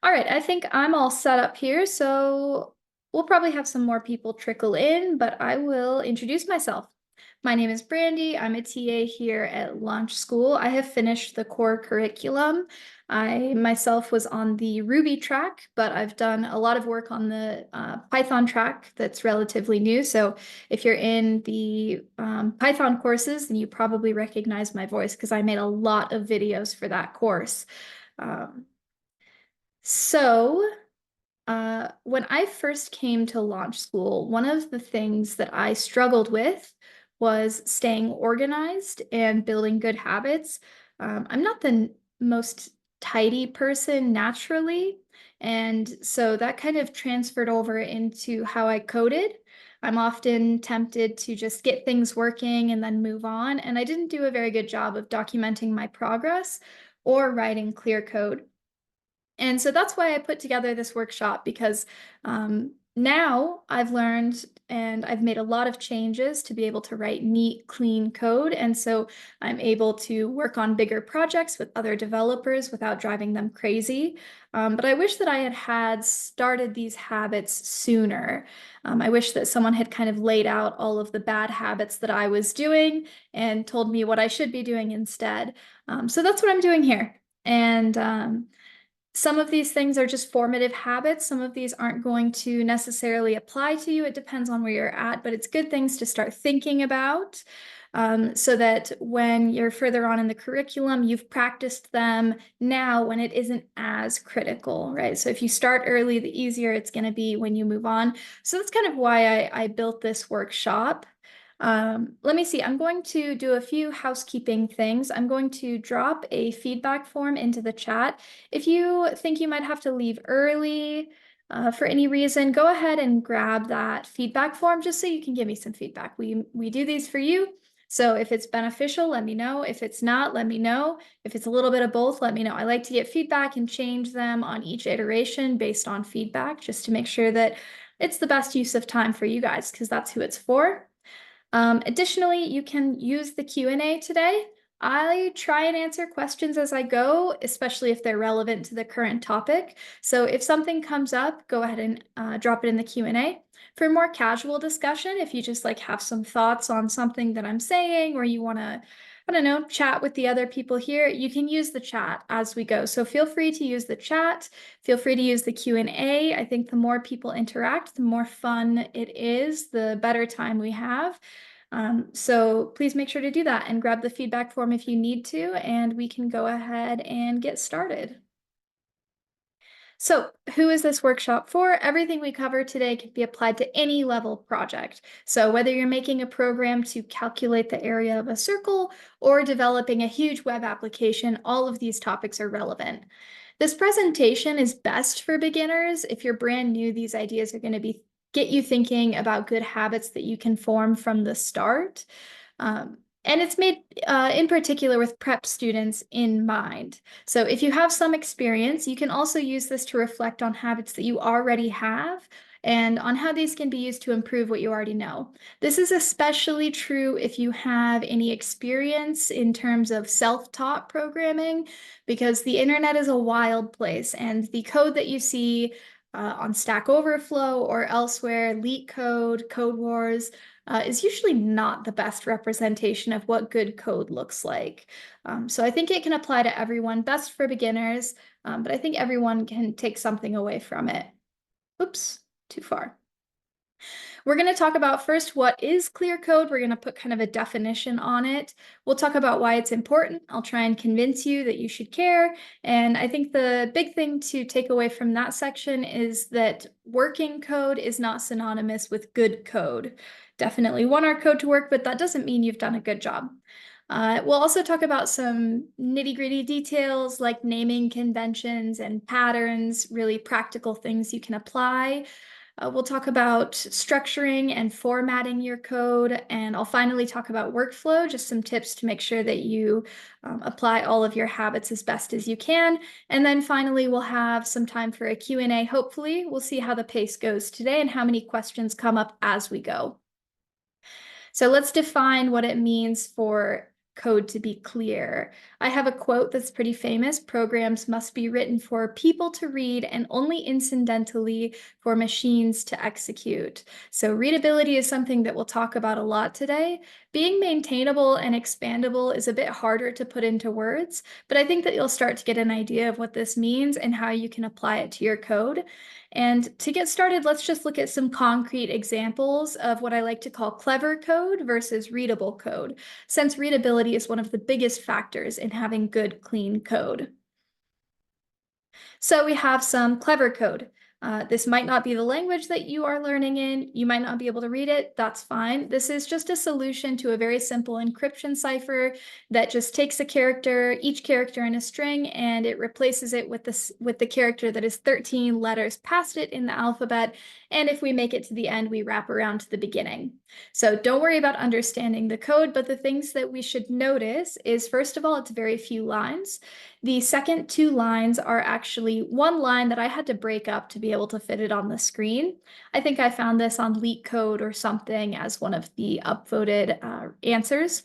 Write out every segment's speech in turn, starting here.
All right, I think I'm all set up here, so we'll probably have some more people trickle in, but I will introduce myself. My name is Brandy. I'm a TA here at Launch School. I have finished the core curriculum. I myself was on the Ruby track, but I've done a lot of work on the Python track that's relatively new. So if you're in the Python courses, then you probably recognize my voice because I made a lot of videos for that course. Um, so when I first came to launch school, one of the things that I struggled with was staying organized and building good habits. I'm not the most tidy person naturally, and so that kind of transferred over into how I coded. I'm often tempted to just get things working and then move on, and I didn't do a very good job of documenting my progress or writing clear code. And so that's why I put together this workshop because now I've learned and I've made a lot of changes to be able to write neat, clean code. And so I'm able to work on bigger projects with other developers without driving them crazy. But I wish that I had started these habits sooner. I wish that someone had kind of laid out all of the bad habits that I was doing and told me what I should be doing instead. So that's what I'm doing here. And some of these things are just formative habits. Some of these aren't going to necessarily apply to you. It depends on where you're at, but it's good things to start thinking about so that when you're further on in the curriculum, you've practiced them now when it isn't as critical, right? So if you start early, the easier it's going to be when you move on. So that's kind of why I built this workshop. Let me see. I'm going to do a few housekeeping things. I'm going to drop a feedback form into the chat. If you think you might have to leave early for any reason, go ahead and grab that feedback form just so you can give me some feedback. We do these for you. So if it's beneficial, let me know. If it's not, let me know. If it's a little bit of both, let me know. I like to get feedback and change them on each iteration based on feedback, just to make sure that it's the best use of time for you guys, because that's who it's for. Additionally, you can use the Q&A today. I try and answer questions as I go, especially if they're relevant to the current topic. So if something comes up, go ahead and drop it in the Q&A. For more casual discussion, if you just like have some thoughts on something that I'm saying, or you want to, I don't know, chat with the other people here, you can use the chat as we go. So feel free to use the chat. Feel free to use the Q&A. I think the more people interact, the more fun it is, the better time we have. So please make sure to do that and grab the feedback form if you need to, and we can go ahead and get started. So who is this workshop for? Everything we cover today can be applied to any level project. So whether you're making a program to calculate the area of a circle or developing a huge web application, all of these topics are relevant. This presentation is best for beginners. If you're brand new, these ideas are going to get you thinking about good habits that you can form from the start. And it's made in particular with prep students in mind. So if you have some experience, you can also use this to reflect on habits that you already have and on how these can be used to improve what you already know. This is especially true if you have any experience in terms of self-taught programming, because the internet is a wild place, and the code that you see on Stack Overflow or elsewhere, LeetCode, Code Wars, is usually not the best representation of what good code looks like. So I think it can apply to everyone, best for beginners, but I think everyone can take something away from it. Oops, too far. We're going to talk about first what is clear code. We're going to put kind of a definition on it. We'll talk about why it's important. I'll try and convince you that you should care. And I think the big thing to take away from that section is that working code is not synonymous with good code. Definitely want our code to work, but that doesn't mean you've done a good job. We'll also talk about some nitty-gritty details like naming conventions and patterns, really practical things you can apply. We'll talk about structuring and formatting your code, and I'll finally talk about workflow, just some tips to make sure that you apply all of your habits as best as you can. And then finally, we'll have some time for a Q&A. Hopefully, we'll see how the pace goes today and how many questions come up as we go. So let's define what it means for code to be clear. I have a quote that's pretty famous: programs must be written for people to read and only incidentally for machines to execute. So readability is something that we'll talk about a lot today. Being maintainable and expandable is a bit harder to put into words, but I think that you'll start to get an idea of what this means and how you can apply it to your code. And to get started, let's just look at some concrete examples of what I like to call clever code versus readable code, since readability is one of the biggest factors in having good, clean code. So we have some clever code. This might not be the language that you are learning in. You might not be able to read it. That's fine. This is just a solution to a very simple encryption cipher that just takes a character, each character in a string, and it replaces it with the character that is 13 letters past it in the alphabet. And if we make it to the end, we wrap around to the beginning. So don't worry about understanding the code, but the things that we should notice is, first of all, it's very few lines. The second two lines are actually one line that I had to break up to be able to fit it on the screen. I think I found this on LeetCode or something as one of the upvoted answers.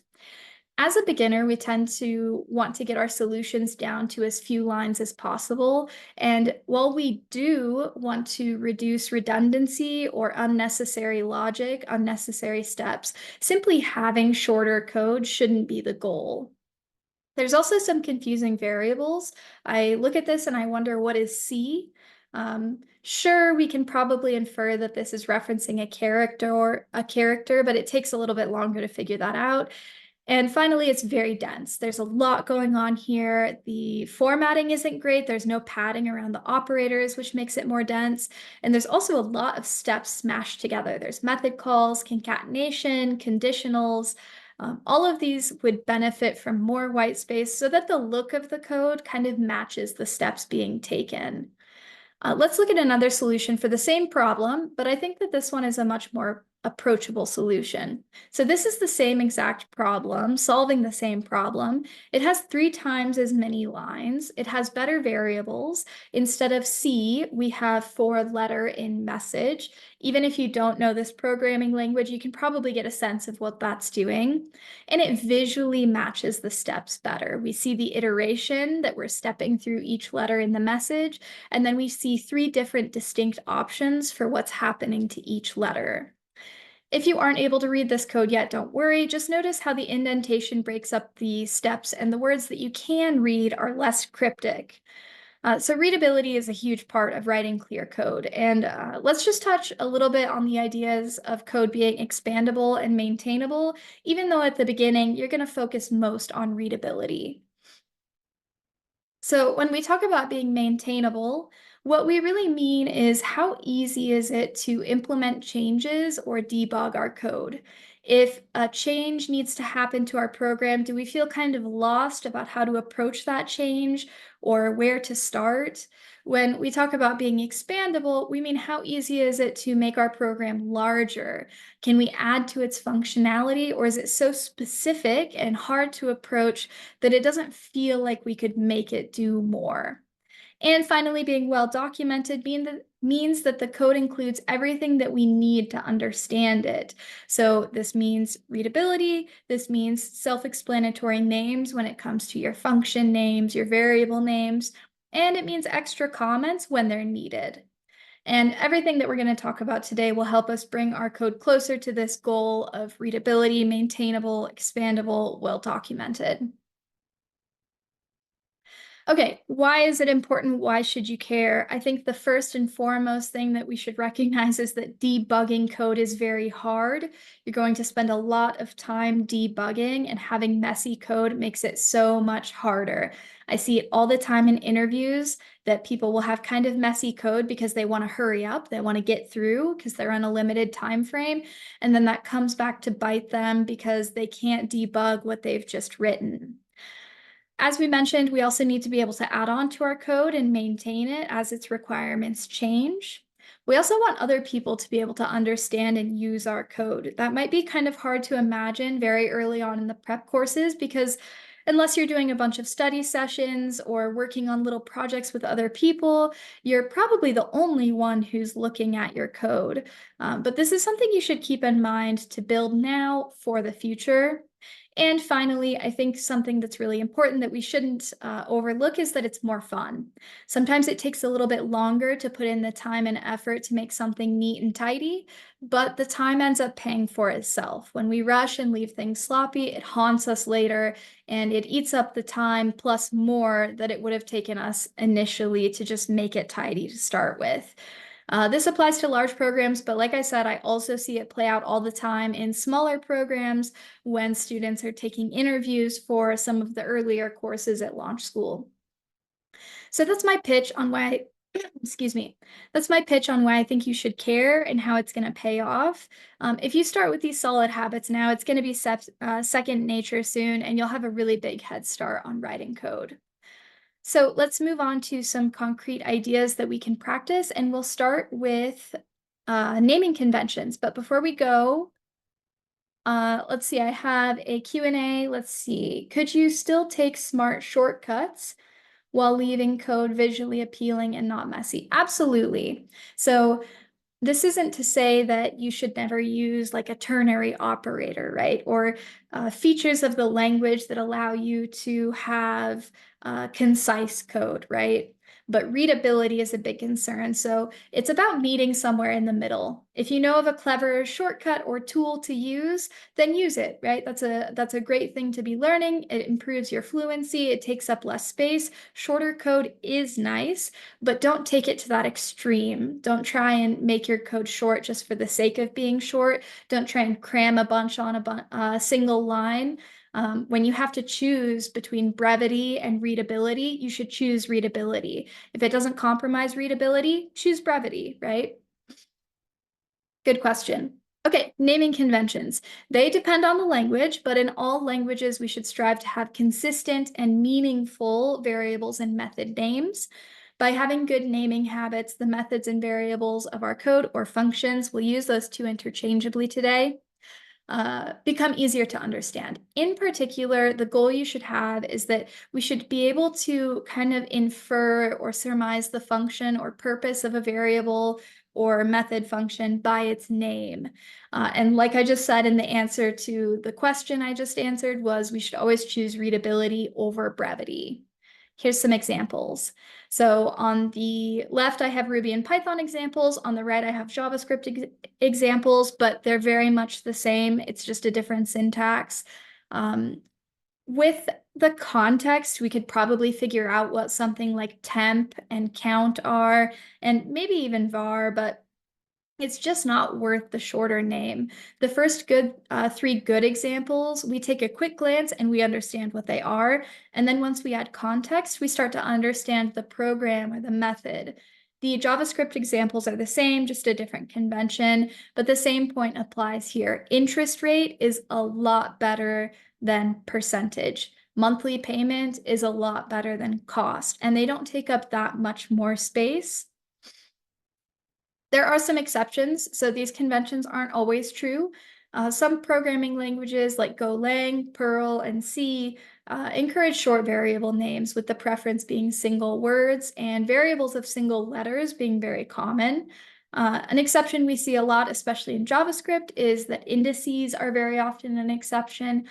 As a beginner, we tend to want to get our solutions down to as few lines as possible. And while we do want to reduce redundancy or unnecessary logic, unnecessary steps, simply having shorter code shouldn't be the goal. There's also some confusing variables. I look at this and I wonder, what is C? Sure, we can probably infer that this is referencing a character, but it takes a little bit longer to figure that out. And finally, it's very dense. There's a lot going on here. The formatting isn't great. There's no padding around the operators, which makes it more dense. And there's also a lot of steps smashed together. There's method calls, concatenation, conditionals. All of these would benefit from more white space so that the look of the code kind of matches the steps being taken. Let's look at another solution for the same problem, but I think that this one is a much more approachable solution. So this is the same exact problem, solving the same problem. It has 3 times as many lines. It has better variables. Instead of C, we have 4-letter in message. Even if you don't know this programming language, you can probably get a sense of what that's doing. And it visually matches the steps better. We see the iteration that we're stepping through each letter in the message, and then we see 3 different distinct options for what's happening to each letter. If you aren't able to read this code yet, don't worry. Just notice how the indentation breaks up the steps and the words that you can read are less cryptic. So readability is a huge part of writing clear code. And let's just touch a little bit on the ideas of code being expandable and maintainable, even though at the beginning, you're going to focus most on readability. So when we talk about being maintainable, what we really mean is, how easy is it to implement changes or debug our code? If a change needs to happen to our program, do we feel kind of lost about how to approach that change or where to start? When we talk about being expandable, we mean, how easy is it to make our program larger? Can we add to its functionality, or is it so specific and hard to approach that it doesn't feel like we could make it do more? And finally, being well documented means that the code includes everything that we need to understand it. So this means readability, this means self-explanatory names when it comes to your function names, your variable names, and it means extra comments when they're needed. And everything that we're going to talk about today will help us bring our code closer to this goal of readability, maintainable, expandable, well documented. Okay, why is it important? Why should you care? I think the first and foremost thing that we should recognize is that debugging code is very hard. You're going to spend a lot of time debugging, and having messy code makes it so much harder. I see it all the time in interviews that people will have kind of messy code because they want to hurry up, they want to get through because they're on a limited time frame, and then that comes back to bite them because they can't debug what they've just written. As we mentioned, we also need to be able to add on to our code and maintain it as its requirements change. We also want other people to be able to understand and use our code. That might be kind of hard to imagine very early on in the prep courses, because unless you're doing a bunch of study sessions or working on little projects with other people, you're probably the only one who's looking at your code. But this is something you should keep in mind to build now for the future. And finally, I think something that's really important that we shouldn't overlook is that it's more fun. Sometimes it takes a little bit longer to put in the time and effort to make something neat and tidy, but the time ends up paying for itself. When we rush and leave things sloppy, it haunts us later and it eats up the time plus more that it would have taken us initially to just make it tidy to start with. This applies to large programs, but like I said, I also see it play out all the time in smaller programs when students are taking interviews for some of the earlier courses at Launch School. So that's my pitch on why, excuse me, that's my pitch on why I think you should care and how it's going to pay off. If you start with these solid habits now, it's going to be second nature soon, and you'll have a really big head start on writing code. So let's move on to some concrete ideas that we can practice, and we'll start with naming conventions. But before we go, let's see, I have a Q&A. Let's see, could you still take smart shortcuts while leaving code visually appealing and not messy? Absolutely. So this isn't to say that you should never use like a ternary operator, right? Or features of the language that allow you to have concise code, right? But readability is a big concern. So it's about meeting somewhere in the middle. If you know of a clever shortcut or tool to use, then use it, right? That's a great thing to be learning. It improves your fluency. It takes up less space. Shorter code is nice, but don't take it to that extreme. Don't try and make your code short just for the sake of being short. Don't try and cram a bunch on a single line. When you have to choose between brevity and readability, you should choose readability. If it doesn't compromise readability, choose brevity, right? Good question. Okay, naming conventions. They depend on the language, but in all languages, we should strive to have consistent and meaningful variables and method names. By having good naming habits, the methods and variables of our code or functions, we'll use those two interchangeably today, become easier to understand. In particular, the goal you should have is that we should be able to kind of infer or surmise the function or purpose of a variable or method function by its name. And like I just said in the answer to the question I just answered was we should always choose readability over brevity. Here's some examples. So on the left, I have Ruby and Python examples. On the right, I have JavaScript examples, but they're very much the same. It's just a different syntax. With the context, we could probably figure out what something like temp and count are, and maybe even var, but it's just not worth the shorter name. The first three good examples, we take a quick glance and we understand what they are. And then once we add context, we start to understand the program or the method. The JavaScript examples are the same, just a different convention, but the same point applies here. Interest rate is a lot better than percentage. Monthly payment is a lot better than cost, and they don't take up that much more space. There are some exceptions, so these conventions aren't always true. Some programming languages like Golang, Perl, and C encourage short variable names, with the preference being single words and variables of single letters being very common. An exception we see a lot, especially in JavaScript, is that indices are very often an exception.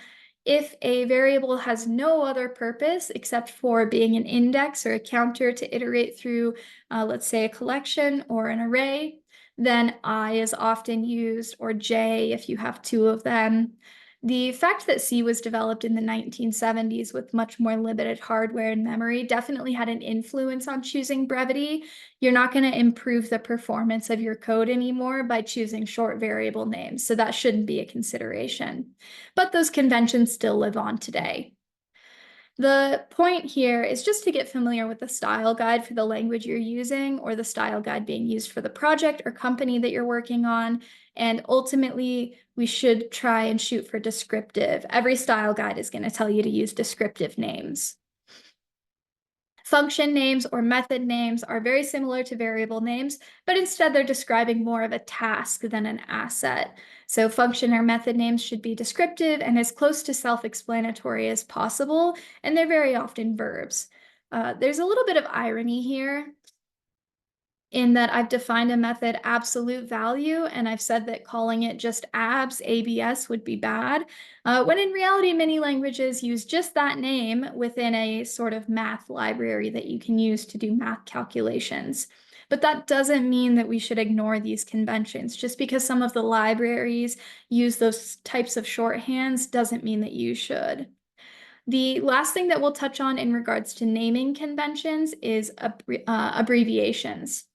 If a variable has no other purpose except for being an index or a counter to iterate through, let's say, a collection or an array, then I is often used, or J if you have two of them. The fact that C was developed in the 1970s with much more limited hardware and memory definitely had an influence on choosing brevity. You're not going to improve the performance of your code anymore by choosing short variable names, so that shouldn't be a consideration. But those conventions still live on today. The point here is just to get familiar with the style guide for the language you're using, or the style guide being used for the project or company that you're working on. And ultimately, we should try and shoot for descriptive. Every style guide is going to tell you to use descriptive names. Function names or method names are very similar to variable names, but instead they're describing more of a task than an asset. So function or method names should be descriptive and as close to self-explanatory as possible, and they're very often verbs. There's a little bit of irony here. in that I've defined a method absolute value and I've said that calling it just abs, ABS, would be bad, when in reality, many languages use just that name within a sort of math library that you can use to do math calculations. But that doesn't mean that we should ignore these conventions. Just because some of the libraries use those types of shorthands doesn't mean that you should. The last thing that we'll touch on in regards to naming conventions is abbreviations.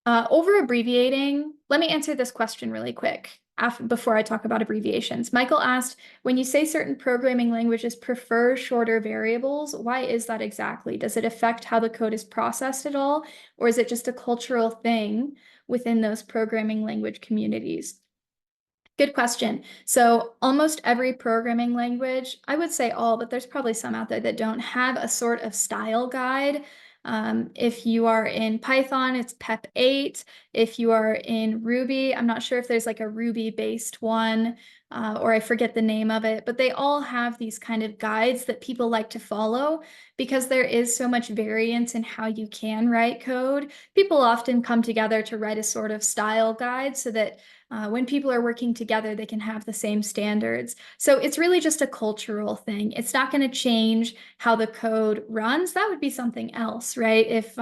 Over abbreviating, let me answer this question really quick before I talk about abbreviations. Michael asked, when you say certain programming languages prefer shorter variables, why is that exactly? Does it affect how the code is processed at all, or is it just a cultural thing within those programming language communities? Good question. So almost every programming language, I would say all, but there's probably some out there that don't have a sort of style guide. If you are in Python, it's PEP 8. If you are in Ruby, I'm not sure if there's like a Ruby-based one, or I forget the name of it, but they all have these kind of guides that people like to follow because there is so much variance in how you can write code. People often come together to write a sort of style guide so that when people are working together, they can have the same standards. So it's really just a cultural thing. It's not going to change how the code runs. That would be something else, right? If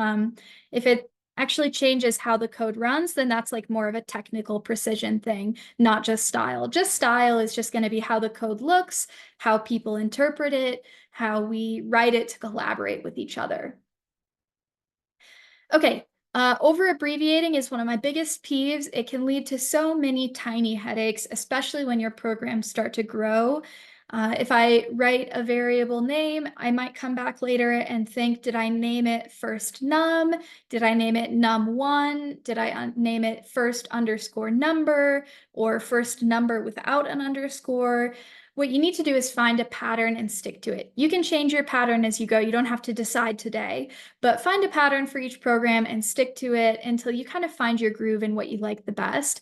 it actually changes how the code runs, then that's like more of a technical precision thing, not just style. Just style is just going to be how the code looks, how people interpret it, how we write it to collaborate with each other. Okay, over abbreviating is one of my biggest peeves. It can lead to so many tiny headaches, especially when your programs start to grow. If I write a variable name, I might come back later and think, did I name it first num? Did I name it num1? Did I name it first underscore number or first number without an underscore? What you need to do is find a pattern and stick to it. You can change your pattern as you go. You don't have to decide today, but find a pattern for each program and stick to it until you kind of find your groove and what you like the best.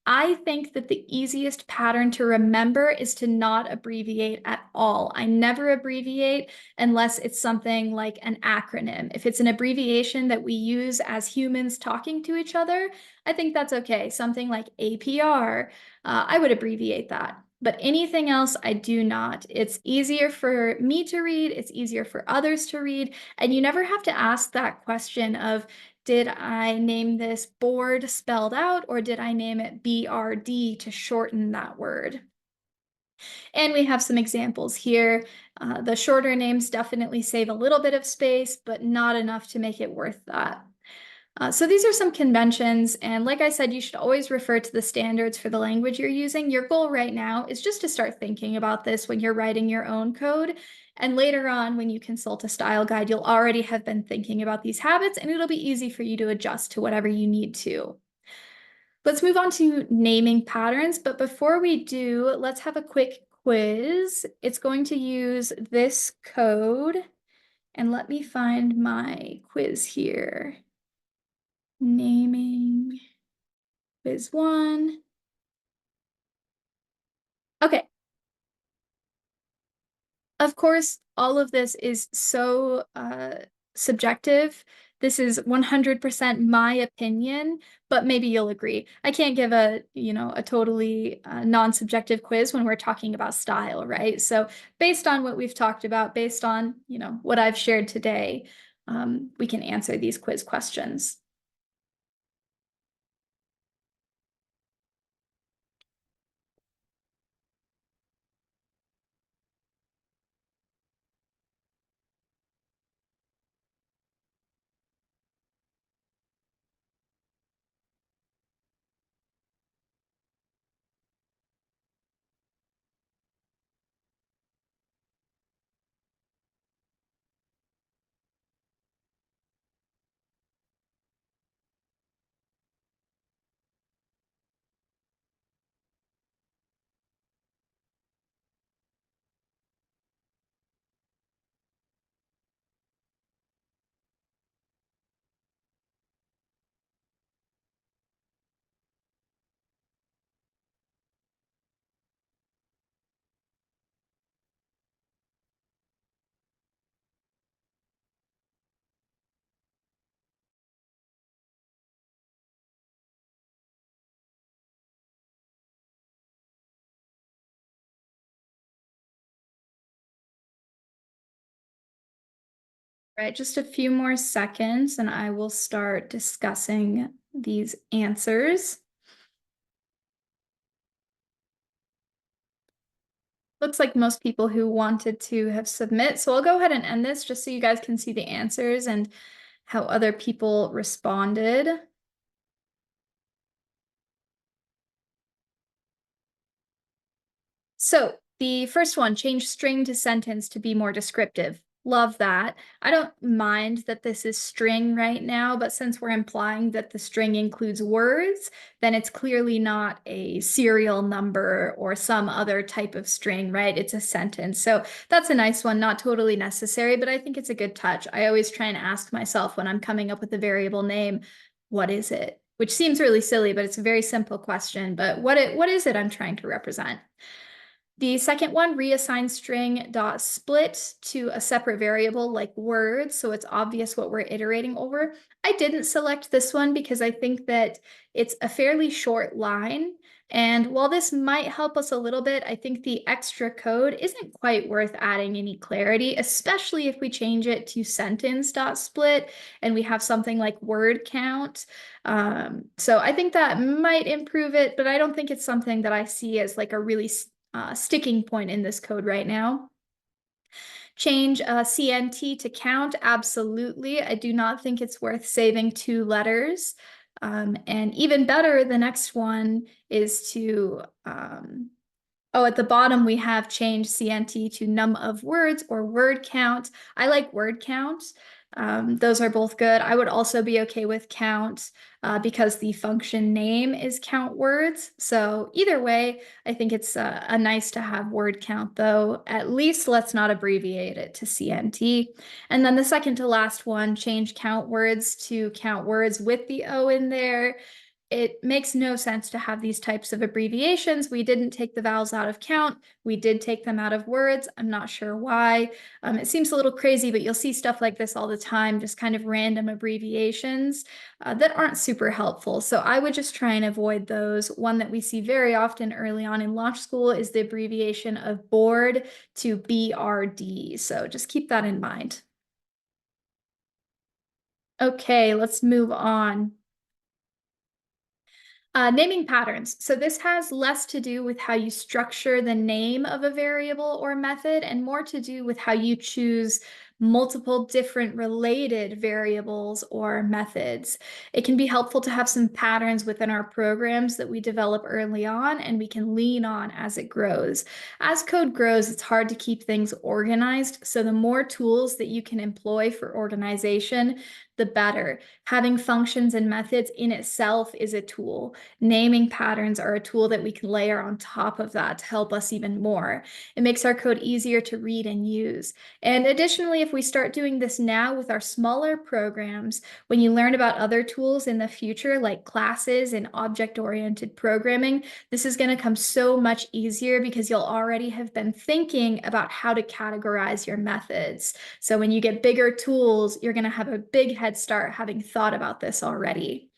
I think that the easiest pattern to remember is to not abbreviate at all. I never abbreviate unless it's something like an acronym. If it's an abbreviation that we use as humans talking to each other, I think that's okay. Something like APR, I would abbreviate that. But anything else, I do not. It's easier for me to read, it's easier for others to read, and you never have to ask that question of, did I name this board spelled out, or did I name it BRD to shorten that word? And we have some examples here. The shorter names definitely save a little bit of space, but not enough to make it worth that. So these are some conventions, and like I said, you should always refer to the standards for the language you're using. Your goal right now is just to start thinking about this when you're writing your own code, and later on, when you consult a style guide, you'll already have been thinking about these habits, and it'll be easy for you to adjust to whatever you need to. Let's move on to naming patterns, but before we do, let's have a quick quiz. It's going to use this code, and let me find my quiz here. Naming quiz 1. Okay, of course, all of this is so subjective. This is 100% my opinion, but maybe you'll agree. I can't give a totally non-subjective quiz when we're talking about style, right? So based on what we've talked about, based on, what I've shared today, we can answer these quiz questions. Right, just a few more seconds and I will start discussing these answers. Looks like most people who wanted to have submit, so I'll go ahead and end this just so you guys can see the answers and how other people responded. So the first one, change string to sentence to be more descriptive. Love that. I don't mind that this is string right now, but since we're implying that the string includes words, then it's clearly not a serial number or some other type of string, right? It's a sentence. So that's a nice one, not totally necessary, but I think it's a good touch. I always try and ask myself when I'm coming up with a variable name, what is it? Which seems really silly, but it's a very simple question. But what is it I'm trying to represent? The second one, reassign string dot split to a separate variable like words, so it's obvious what we're iterating over. I didn't select this one because I think that it's a fairly short line. And while this might help us a little bit, I think the extra code isn't quite worth adding any clarity, especially if we change it to sentence dot split and we have something like word count. So I think that might improve it, but I don't think it's something that I see as like a really sticking point in this code right now. Change CNT to count, absolutely. I do not think it's worth saving 2 letters. And even better, the next one is to, oh, at the bottom we have changed CNT to num of words or word count. I like word count. Those are both good. I would also be okay with count because the function name is count words. So either way, I think it's a nice to have word count though. At least let's not abbreviate it to CNT. And then the second to last one, change count words to count words with the O in there. It makes no sense to have these types of abbreviations. We didn't take the vowels out of count. We did take them out of words. I'm not sure why. It seems a little crazy, but you'll see stuff like this all the time, just kind of random abbreviations that aren't super helpful. So I would just try and avoid those. One that we see very often early on in launch school is the abbreviation of board to BRD. So just keep that in mind. Okay, let's move on. Naming patterns. So this has less to do with how you structure the name of a variable or method and more to do with how you choose multiple different related variables or methods. It can be helpful to have some patterns within our programs that we develop early on and we can lean on as it grows. As code grows, it's hard to keep things organized. So the more tools that you can employ for organization, the better. Having functions and methods in itself is a tool. Naming patterns are a tool that we can layer on top of that to help us even more. It makes our code easier to read and use. And additionally, if we start doing this now with our smaller programs, when you learn about other tools in the future, like classes and object-oriented programming, this is going to come so much easier because you'll already have been thinking about how to categorize your methods. So when you get bigger tools, you're going to have a big head start having thought about this already.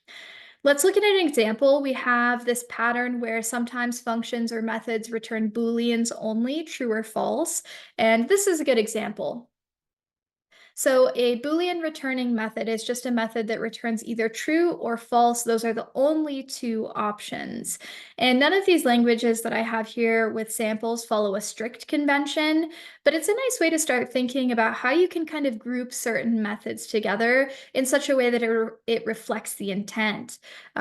Let's look at an example. We have this pattern where sometimes functions or methods return Booleans only, true or false. And this is a good example. So a Boolean returning method is just a method that returns either true or false. Those are the only 2 options. And none of these languages that I have here with samples follow a strict convention, but it's a nice way to start thinking about how you can kind of group certain methods together in such a way that it reflects the intent.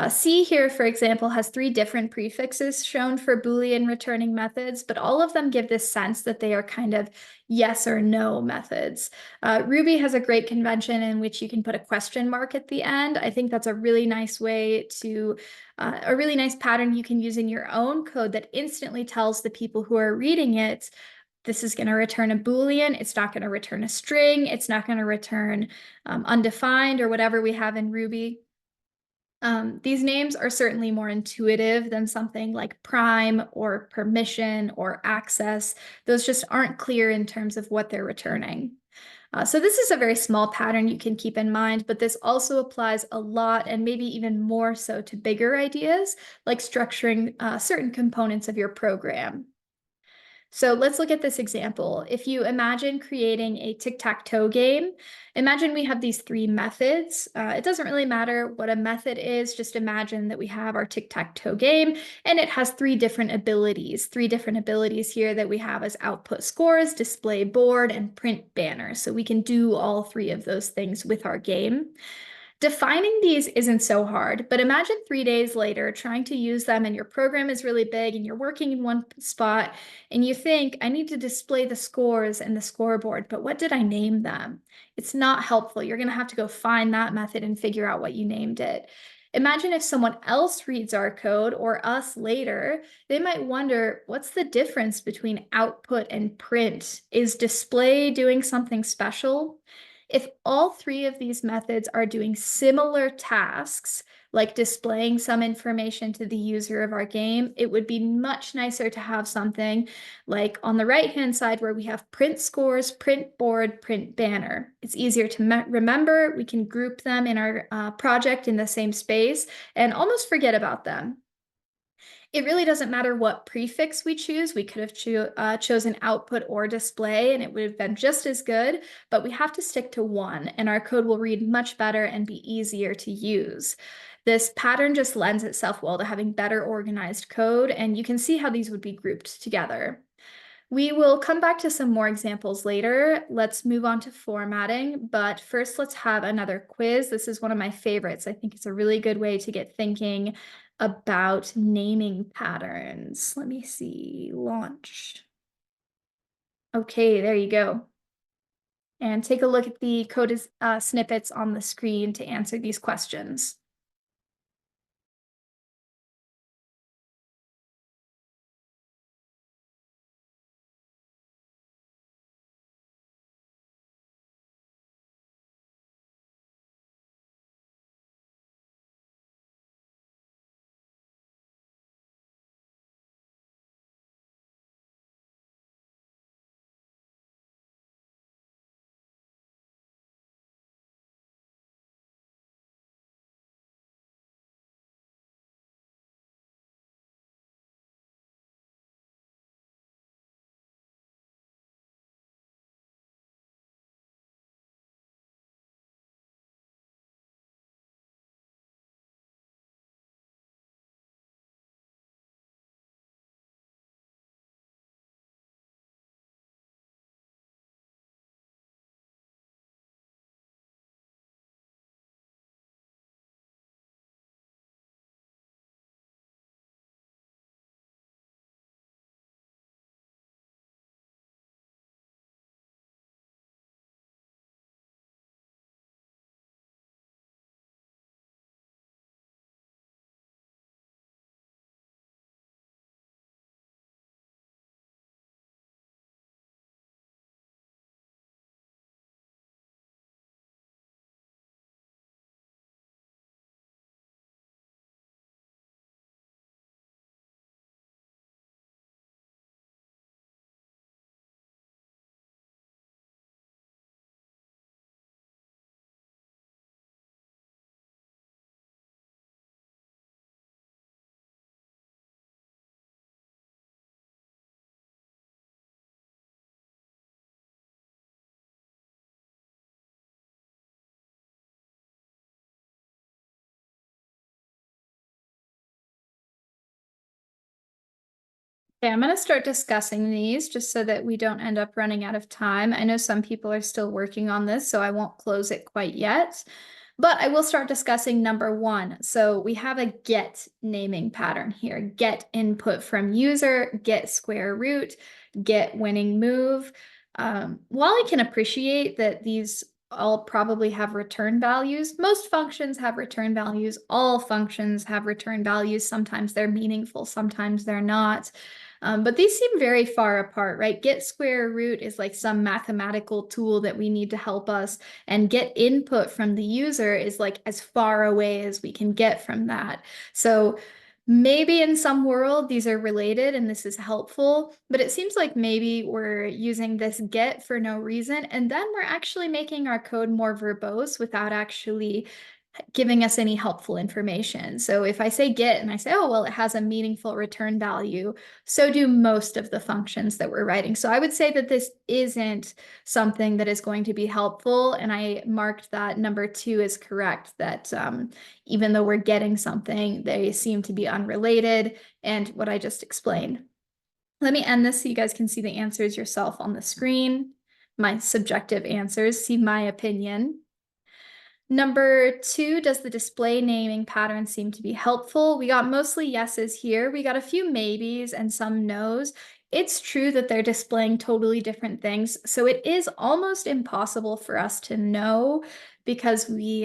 C here, for example, has 3 different prefixes shown for Boolean returning methods, but all of them give this sense that they are kind of yes or no methods. Ruby has a great convention in which you can put a question mark at the end. I think that's a really nice way to, a really nice pattern you can use in your own code that instantly tells the people who are reading it, this is going to return a Boolean. It's not going to return a string. It's not going to return undefined or whatever we have in Ruby. These names are certainly more intuitive than something like prime or permission or access. Those just aren't clear in terms of what they're returning. So this is a very small pattern you can keep in mind, but this also applies a lot and maybe even more so to bigger ideas like structuring certain components of your program. So let's look at this example. If you imagine creating a tic-tac-toe game, imagine we have these three methods. It doesn't really matter what a method is, just imagine that we have our tic-tac-toe game and it has three different abilities here that we have as output scores, display board, and print banner. So we can do all three of those things with our game. Defining these isn't so hard, but imagine 3 days later trying to use them and your program is really big and you're working in one spot and you think, I need to display the scores and the scoreboard, but what did I name them? It's not helpful. You're going to have to go find that method and figure out what you named it. Imagine if someone else reads our code or us later, they might wonder, what's the difference between output and print? Is display doing something special? If all three of these methods are doing similar tasks, like displaying some information to the user of our game, it would be much nicer to have something like on the right-hand side where we have print scores, print board, print banner. It's easier to remember. We can group them in our project in the same space and almost forget about them. It really doesn't matter what prefix we choose. We could have chosen output or display, and it would have been just as good, but we have to stick to one, and our code will read much better and be easier to use. This pattern just lends itself well to having better organized code, and you can see how these would be grouped together. We will come back to some more examples later. Let's move on to formatting, but first let's have another quiz. This is one of my favorites. I think it's a really good way to get thinking about naming patterns. Let me see, launch. Okay, there you go. And take a look at the code snippets on the screen to answer these questions. Okay, I'm going to start discussing these just so that we don't end up running out of time. I know some people are still working on this, so I won't close it quite yet. But I will start discussing number one. So we have a get naming pattern here. Get input from user, get square root, get winning move. While I can appreciate that these all probably have return values, most functions have return values. All functions have return values. Sometimes they're meaningful, sometimes they're not. But these seem very far apart, right? Get square root is like some mathematical tool that we need to help us, and get input from the user is like as far away as we can get from that. So maybe in some world these are related and this is helpful, but it seems like maybe we're using this get for no reason, and then we're actually making our code more verbose without actually giving us any helpful information. So if I say get and I say, oh, well, it has a meaningful return value, so do most of the functions that we're writing. So I would say that this isn't something that is going to be helpful. And I marked that number 2 is correct, that even though we're getting something, they seem to be unrelated, and what I just explained. Let me end this so you guys can see the answers yourself on the screen. My subjective answers, see my opinion. Number 2, does the display naming pattern seem to be helpful? We got mostly yeses here. We got a few maybes and some nos. It's true that they're displaying totally different things, so it is almost impossible for us to know because we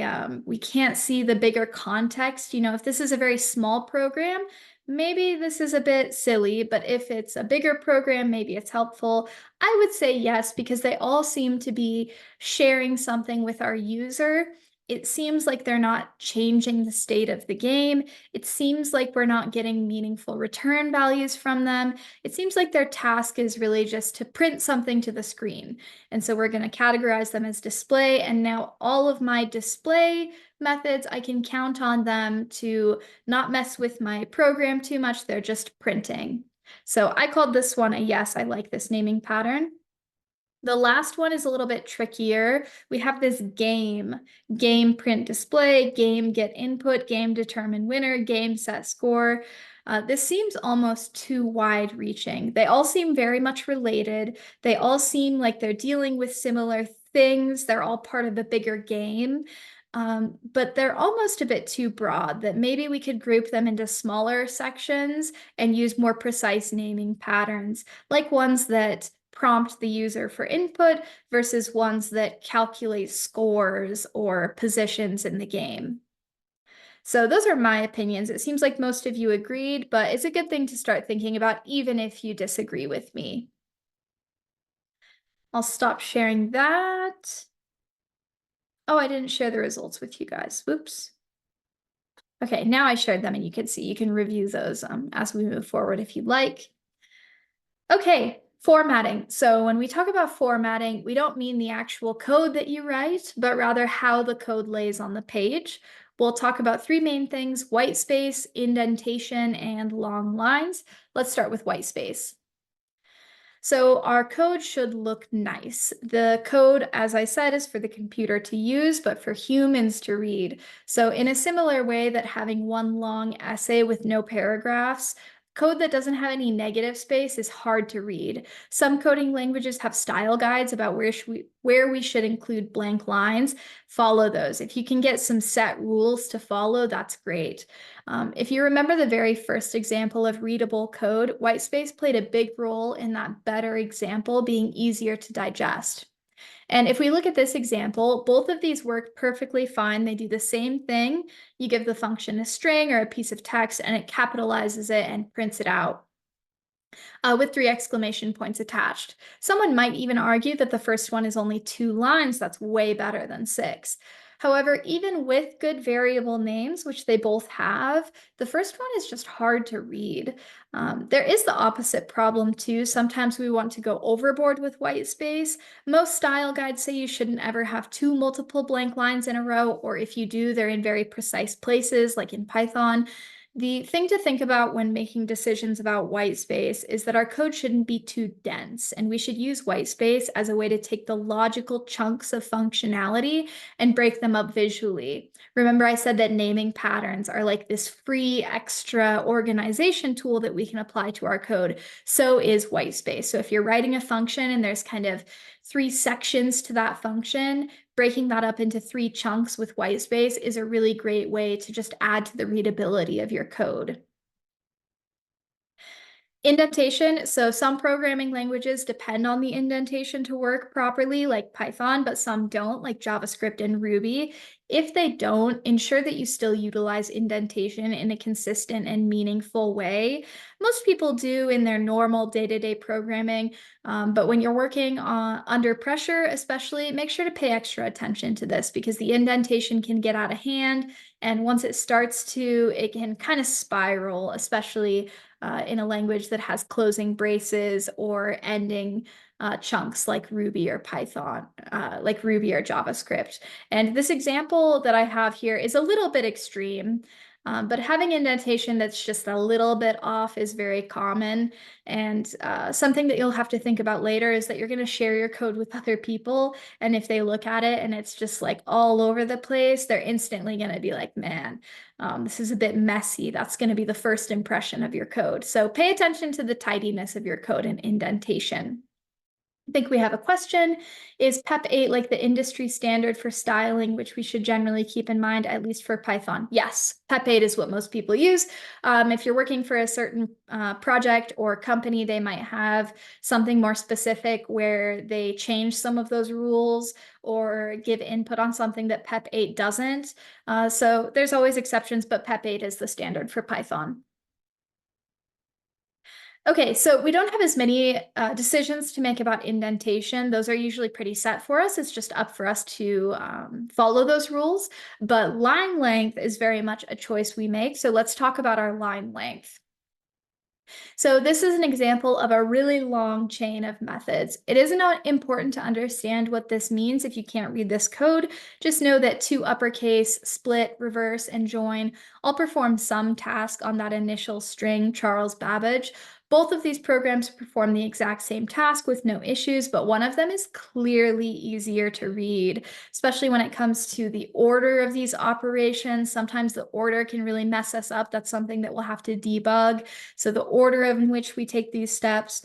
can't see the bigger context. You know, if this is a very small program, maybe this is a bit silly, but if it's a bigger program, maybe it's helpful. I would say yes, because they all seem to be sharing something with our user. It seems like they're not changing the state of the game. It seems like we're not getting meaningful return values from them. It seems like their task is really just to print something to the screen. And so we're going to categorize them as display. And now all of my display methods, I can count on them to not mess with my program too much. They're just printing. So I called this one a yes. I like this naming pattern. The last one is a little bit trickier. We have this game print display, game get input, game determine winner, game set score. This seems almost too wide reaching. They all seem very much related. They all seem like they're dealing with similar things. They're all part of a bigger game. But they're almost a bit too broad, that maybe we could group them into smaller sections and use more precise naming patterns, like ones that prompt the user for input versus ones that calculate scores or positions in the game. So those are my opinions. It seems like most of you agreed, but it's a good thing to start thinking about even if you disagree with me. I'll stop sharing that. Oh, I didn't share the results with you guys. Whoops. Okay, now I shared them and you can see, you can review those as we move forward if you'd like. Okay, formatting. So when we talk about formatting, we don't mean the actual code that you write, but rather how the code lays on the page. We'll talk about 3 main things: whitespace, indentation, and long lines. Let's start with whitespace. So our code should look nice. The code, as I said, is for the computer to use, but for humans to read. So in a similar way that having one long essay with no paragraphs, code that doesn't have any negative space is hard to read. Some coding languages have style guides about where we should include blank lines. Follow those. If you can get some set rules to follow, that's great. If you remember the very first example of readable code, whitespace played a big role in that better example being easier to digest. And if we look at this example, both of these work perfectly fine. They do the same thing. You give the function a string or a piece of text, and it capitalizes it and prints it out with 3 exclamation points attached. Someone might even argue that the first one is only 2 lines. That's way better than 6. However, even with good variable names, which they both have, the first one is just hard to read. There is the opposite problem too. Sometimes we want to go overboard with white space. Most style guides say you shouldn't ever have 2 multiple blank lines in a row, or if you do, they're in very precise places, like in Python. The thing to think about when making decisions about white space is that our code shouldn't be too dense, and we should use white space as a way to take the logical chunks of functionality and break them up visually. Remember, I said that naming patterns are like this free extra organization tool that we can apply to our code. So is white space. So if you're writing a function and there's kind of 3 sections to that function, breaking that up into 3 chunks with whitespace is a really great way to just add to the readability of your code. Indentation. So some programming languages depend on the indentation to work properly, like Python, but some don't, like JavaScript and Ruby. If they don't, ensure that you still utilize indentation in a consistent and meaningful way. Most people do in their normal day-to-day programming, but when you're working under pressure, especially, make sure to pay extra attention to this because the indentation can get out of hand. And once it starts to, it can kind of spiral, especially in a language that has closing braces or ending chunks like Ruby or Python, like Ruby or JavaScript. And this example that I have here is a little bit extreme. But having indentation that's just a little bit off is very common. And something that you'll have to think about later is that you're going to share your code with other people. And if they look at it and it's just like all over the place, they're instantly going to be like, man, this is a bit messy. That's going to be the first impression of your code. So pay attention to the tidiness of your code and indentation. I think we have a question. Is PEP 8 like the industry standard for styling, which we should generally keep in mind, at least for Python? Yes, PEP 8 is what most people use. If you're working for a certain project or company, they might have something more specific where they change some of those rules or give input on something that PEP 8 doesn't. So there's always exceptions, but PEP 8 is the standard for Python. Okay, so we don't have as many decisions to make about indentation. Those are usually pretty set for us. It's just up for us to follow those rules. But line length is very much a choice we make. So let's talk about our line length. So this is an example of a really long chain of methods. It is not important to understand what this means if you can't read this code. Just know that to uppercase, split, reverse, and join all perform some task on that initial string, Charles Babbage. Both of these programs perform the exact same task with no issues, but one of them is clearly easier to read, especially when it comes to the order of these operations. Sometimes the order can really mess us up. That's something that we'll have to debug. So the order in which we take these steps.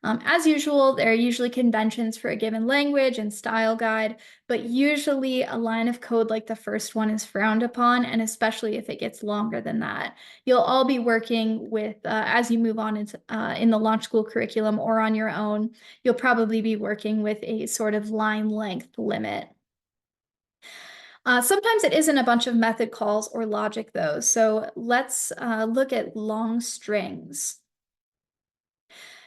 As usual, there are usually conventions for a given language and style guide, but usually a line of code like the first one is frowned upon, and especially if it gets longer than that. You'll all be working with, as you move on into, in the launch school curriculum or on your own, you'll probably be working with a sort of line length limit. Sometimes it isn't a bunch of method calls or logic though, so let's look at long strings.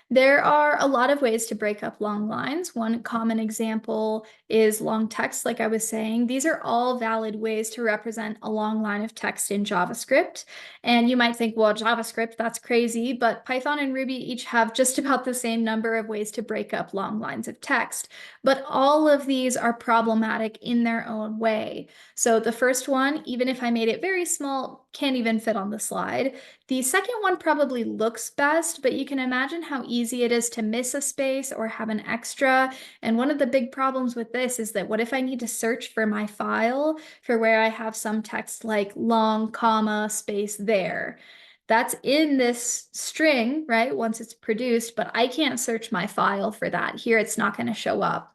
There are a lot of ways to break up long lines. One common example is long text, like I was saying. These are all valid ways to represent a long line of text in JavaScript. And you might think, well, JavaScript, that's crazy, but Python and Ruby each have just about the same number of ways to break up long lines of text. But all of these are problematic in their own way. So the first one, even if I made it very small, can't even fit on the slide. The second one probably looks best, but you can imagine how easy it is to miss a space or have an extra. And one of the big problems with this is that what if I need to search for my file for where I have some text like long, comma, space there? That's in this string, right? Once it's produced, but I can't search my file for that. Here, it's not going to show up.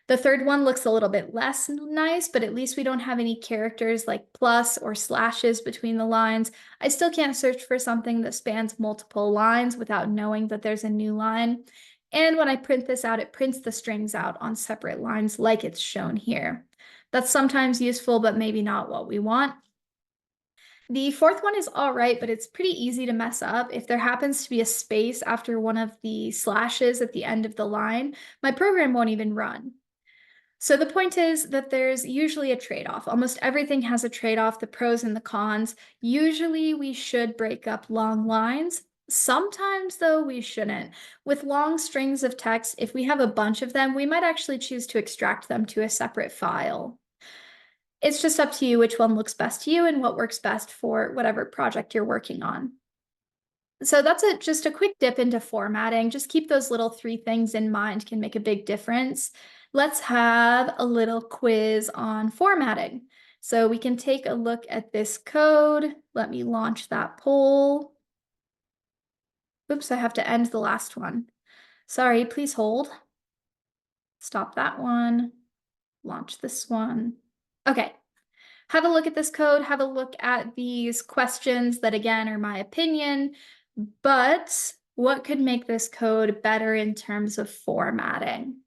The third one looks a little bit less nice, but at least we don't have any characters like plus or slashes between the lines. I still can't search for something that spans multiple lines without knowing that there's a new line. And when I print this out, it prints the strings out on separate lines like it's shown here. That's sometimes useful, but maybe not what we want. The fourth one is all right, but it's pretty easy to mess up. If there happens to be a space after one of the slashes at the end of the line, my program won't even run. So the point is that there's usually a trade-off. Almost everything has a trade-off, the pros and the cons. Usually we should break up long lines. Sometimes, though, we shouldn't. With long strings of text, if we have a bunch of them, we might actually choose to extract them to a separate file. It's just up to you which one looks best to you and what works best for whatever project you're working on. So that's just a quick dip into formatting. Just keep those little three things in mind, can make a big difference. Let's have a little quiz on formatting. So we can take a look at this code. Let me launch that poll. Oops, I have to end the last one. Sorry, please hold. Stop that one. Launch this one. Okay. Have a look at this code. Have a look at these questions that, again, are my opinion. But what could make this code better in terms of formatting?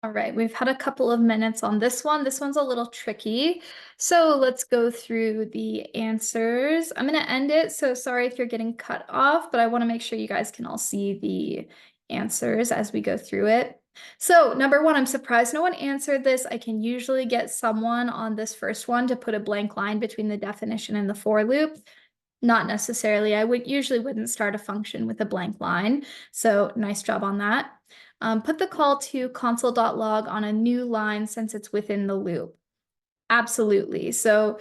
All right, we've had a couple of minutes on this one. This one's a little tricky. So let's go through the answers. I'm going to end it. So sorry if you're getting cut off, but I want to make sure you guys can all see the answers as we go through it. So number one, I'm surprised no one answered this. I can usually get someone on this first one to put a blank line between the definition and the for loop. Not necessarily. I would usually wouldn't start a function with a blank line. So nice job on that. Put the call to console.log on a new line since it's within the loop. Absolutely. So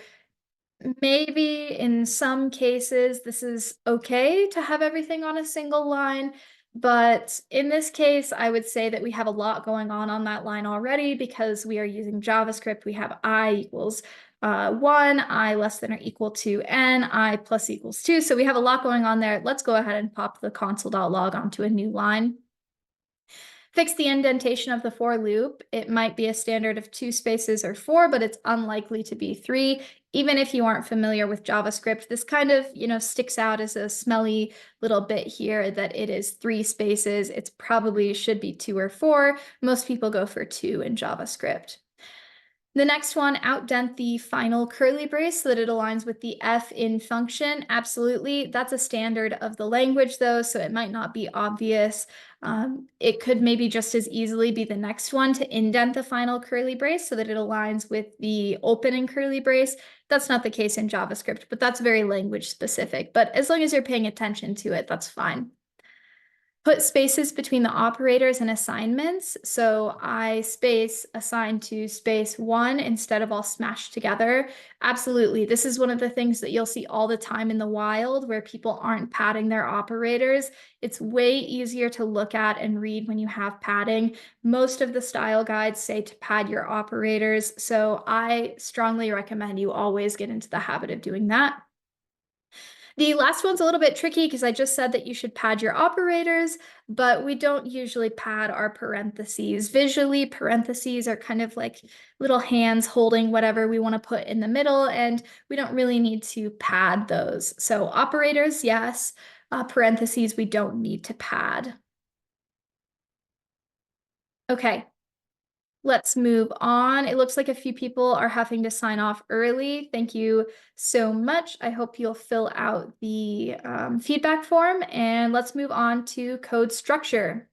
maybe in some cases, this is okay to have everything on a single line. But in this case, I would say that we have a lot going on that line already because we are using JavaScript. We have I equals 1, I less than or equal to n, I plus equals 2. So we have a lot going on there. Let's go ahead and pop the console.log onto a new line. Fix the indentation of the for loop. It might be a standard of 2 spaces or 4, but it's unlikely to be 3. Even if you aren't familiar with JavaScript, this kind of, sticks out as a smelly little bit here that it is 3 spaces. It's probably should be 2 or 4. Most people go for 2 in JavaScript. The next one, outdent the final curly brace so that it aligns with the F in function. Absolutely. That's a standard of the language though, so it might not be obvious. It could maybe just as easily be the next one to indent the final curly brace so that it aligns with the opening curly brace. That's not the case in JavaScript, but that's very language specific. But as long as you're paying attention to it, that's fine. Put spaces between the operators and assignments. So I space assigned to space 1 instead of all smashed together. Absolutely. This is one of the things that you'll see all the time in the wild where people aren't padding their operators. It's way easier to look at and read when you have padding. Most of the style guides say to pad your operators. So I strongly recommend you always get into the habit of doing that. The last one's a little bit tricky because I just said that you should pad your operators, but we don't usually pad our parentheses. Visually, parentheses are kind of like little hands holding whatever we want to put in the middle, and we don't really need to pad those. So operators, yes. Parentheses, we don't need to pad. Okay, let's move on. It looks like a few people are having to sign off early. Thank you so much. I hope you'll fill out the feedback form, and let's move on to code structure.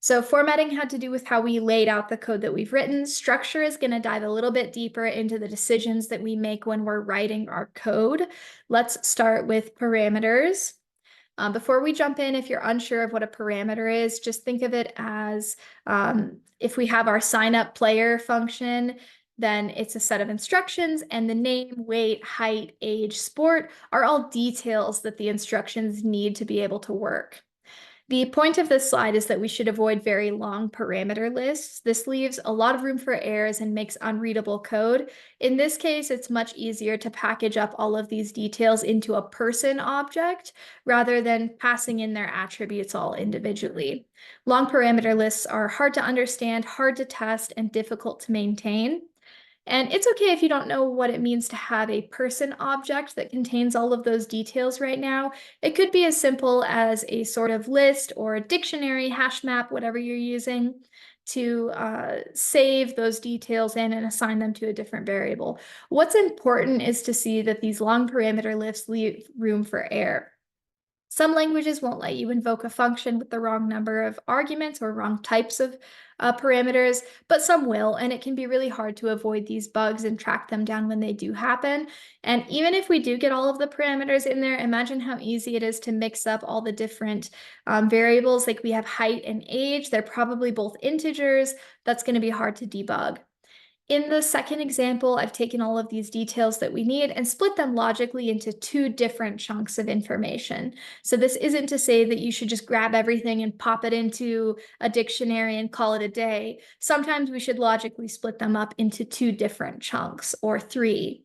So formatting had to do with how we laid out the code that we've written. Structure is going to dive a little bit deeper into the decisions that we make when we're writing our code. Let's start with parameters. Before we jump in, if you're unsure of what a parameter is, just think of it as if we have our sign up player function, then it's a set of instructions, and the name, weight, height, age, sport are all details that the instructions need to be able to work. The point of this slide is that we should avoid very long parameter lists. This leaves a lot of room for errors and makes unreadable code. In this case, it's much easier to package up all of these details into a person object rather than passing in their attributes all individually. Long parameter lists are hard to understand, hard to test, and difficult to maintain. And it's okay if you don't know what it means to have a person object that contains all of those details right now. It could be as simple as a sort of list or a dictionary, hash map, whatever you're using to save those details in and assign them to a different variable. What's important is to see that these long parameter lists leave room for error. Some languages won't let you invoke a function with the wrong number of arguments or wrong types of parameters, but some will, and it can be really hard to avoid these bugs and track them down when they do happen. And even if we do get all of the parameters in there, imagine how easy it is to mix up all the different variables. Like we have height and age, they're probably both integers. That's going to be hard to debug. In the second example, I've taken all of these details that we need and split them logically into 2 different chunks of information. So this isn't to say that you should just grab everything and pop it into a dictionary and call it a day. Sometimes we should logically split them up into 2 different chunks or 3.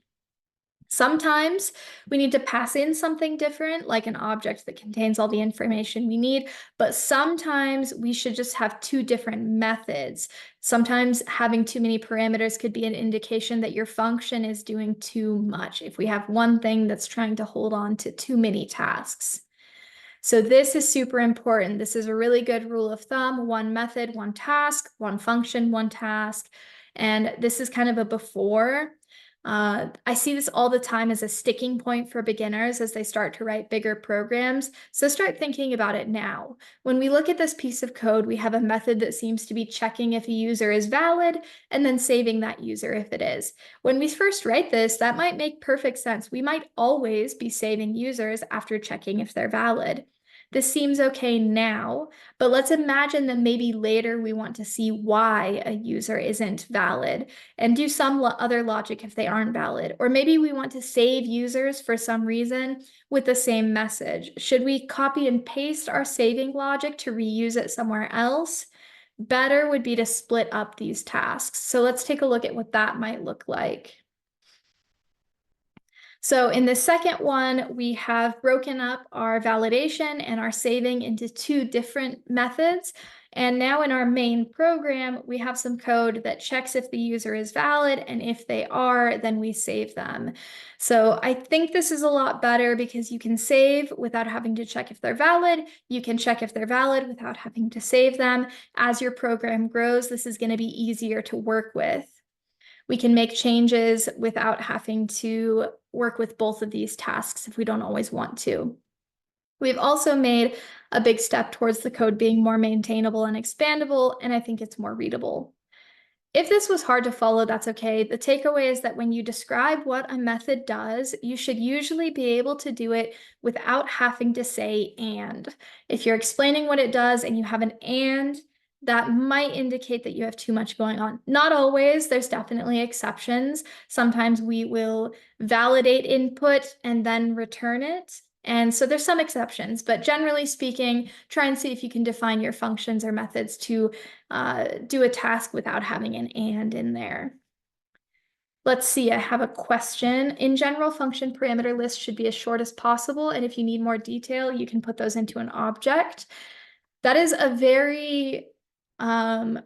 Sometimes we need to pass in something different, like an object that contains all the information we need, but sometimes we should just have 2 different methods. Sometimes having too many parameters could be an indication that your function is doing too much, if we have one thing that's trying to hold on to too many tasks. So this is super important. This is a really good rule of thumb: one method, one task, one function, one task. And this is kind of a before. I see this all the time as a sticking point for beginners as they start to write bigger programs. So start thinking about it now. When we look at this piece of code, we have a method that seems to be checking if a user is valid and then saving that user if it is. When we first write this, that might make perfect sense. We might always be saving users after checking if they're valid. This seems okay now, but let's imagine that maybe later we want to see why a user isn't valid and do some other logic if they aren't valid. Or maybe we want to save users for some reason with the same message. Should we copy and paste our saving logic to reuse it somewhere else? Better would be to split up these tasks. So let's take a look at what that might look like. So in the second one, we have broken up our validation and our saving into two different methods. And now in our main program, we have some code that checks if the user is valid, and if they are, then we save them. So I think this is a lot better because you can save without having to check if they're valid. You can check if they're valid without having to save them. As your program grows, this is going to be easier to work with. We can make changes without having to work with both of these tasks if we don't always want to. We've also made a big step towards the code being more maintainable and expandable, and I think it's more readable. If this was hard to follow, that's okay. The takeaway is that when you describe what a method does, you should usually be able to do it without having to say and. If you're explaining what it does and you have an and, that might indicate that you have too much going on. Not always, there's definitely exceptions. Sometimes we will validate input and then return it. And so there's some exceptions, but generally speaking, try and see if you can define your functions or methods to do a task without having an and in there. Let's see, I have a question. In general, function parameter lists should be as short as possible, and if you need more detail, you can put those into an object. That is a very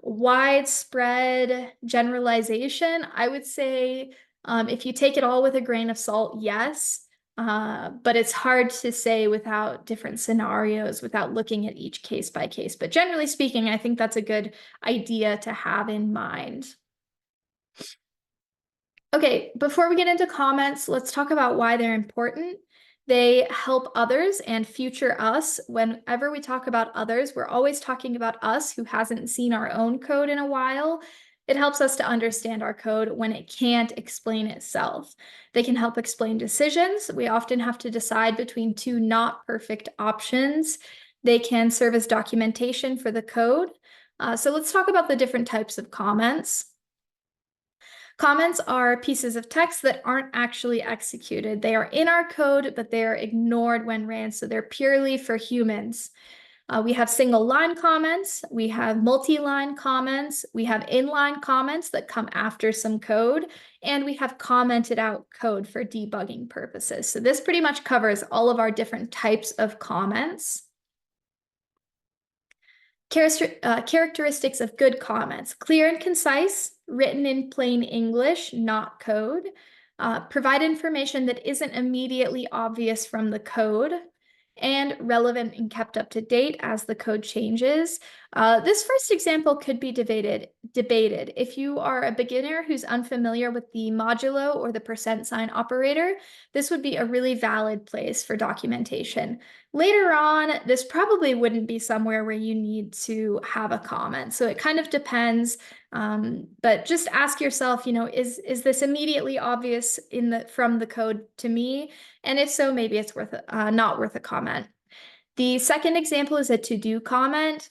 widespread generalization. I would say if you take it all with a grain of salt, yes. But it's hard to say without different scenarios, without looking at each case by case. But generally speaking, I think that's a good idea to have in mind. Okay, before we get into comments, let's talk about why they're important. They help others and future us. Whenever we talk about others, we're always talking about us who hasn't seen our own code in a while. It helps us to understand our code when it can't explain itself. They can help explain decisions. We often have to decide between two not perfect options. They can serve as documentation for the code. So let's talk about the different types of comments. Comments are pieces of text that aren't actually executed. They are in our code, but they are ignored when ran, so they're purely for humans. We have single line comments, we have multi-line comments, we have inline comments that come after some code, and we have commented out code for debugging purposes. So this pretty much covers all of our different types of comments. Characteristics of good comments: clear and concise, written in plain English, not code, provide information that isn't immediately obvious from the code, and relevant and kept up to date as the code changes. This first example could be debated. If you are a beginner who's unfamiliar with the modulo or the percent sign operator, this would be a really valid place for documentation. Later on, this probably wouldn't be somewhere where you need to have a comment. So it kind of depends, but just ask yourself, is this immediately obvious from the code to me? And if so, maybe it's not worth a comment. The second example is a to-do comment.